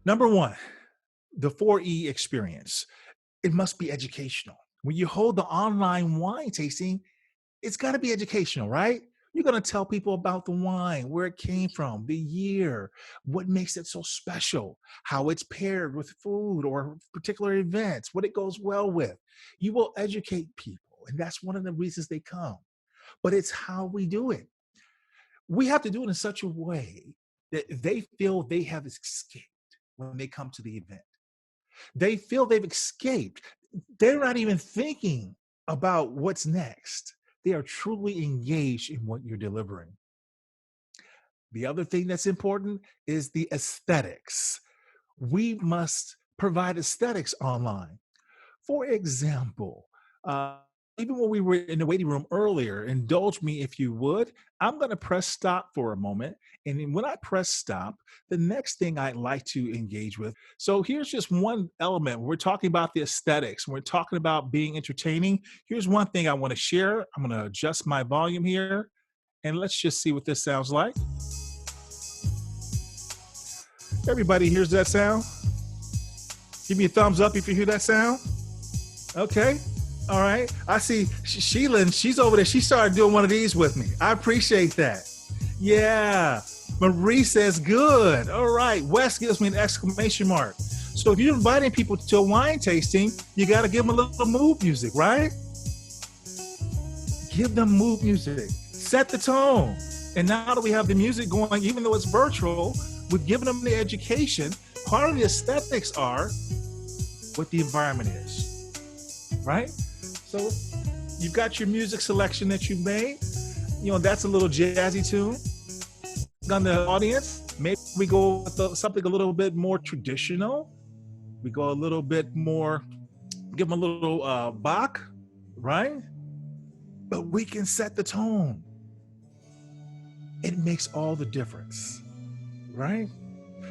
Number one, the 4E experience. It must be educational. When you hold the online wine tasting, it's got to be educational, right? You're going to tell people about the wine, where it came from, the year, what makes it so special, how it's paired with food or particular events, what it goes well with. You will educate people, and that's one of the reasons they come. But it's how we do it. We have to do it in such a way that they feel they have escaped when they come to the event. They feel they've escaped. They're not even thinking about what's next. They are truly engaged in what you're delivering. The other thing that's important is the aesthetics. We must provide aesthetics online. For example, uh, even when we were in the waiting room earlier, indulge me if you would. I'm going to press stop for a moment. And then when I press stop, the next thing I'd like to engage with. So here's just one element. We're talking about the aesthetics. We're talking about being entertaining. Here's one thing I want to share. I'm going to adjust my volume here. And let's just see what this sounds like. Everybody hears that sound? Give me a thumbs up if you hear that sound. Okay. All right. I see Sheila, and she's over there. She started doing one of these with me. I appreciate that. Yeah. Marie says good. All right. Wes gives me an exclamation mark. So if you're inviting people to a wine tasting, you got to give them a little mood music, right? Give them mood music. Set the tone. And now that we have the music going, even though it's virtual, we've given them the education. Part of the aesthetics are what the environment is, right? So you've got your music selection that you made. You know, that's a little jazzy tune. On the audience, maybe we go with something a little bit more traditional. We go a little bit more, give them a little Bach, right? But we can set the tone. It makes all the difference, right?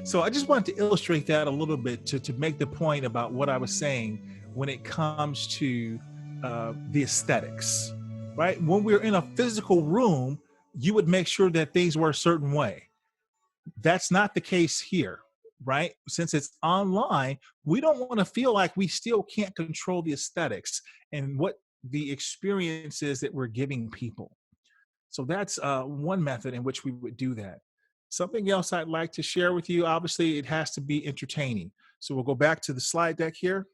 So I just wanted to illustrate that a little bit to make the point about what I was saying when it comes to the aesthetics, right? When we're in a physical room, you would make sure that things were a certain way. That's not the case here, right? Since it's online, we don't want to feel like we still can't control the aesthetics and what the experience is that we're giving people. So that's one method in which we would do that. Something else I'd like to share with you, obviously, it has to be entertaining. So we'll go back to the slide deck here.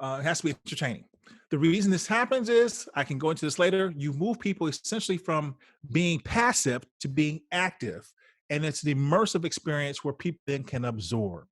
It has to be entertaining. The reason this happens is, I can go into this later, you move people essentially from being passive to being active. And it's an immersive experience where people then can absorb.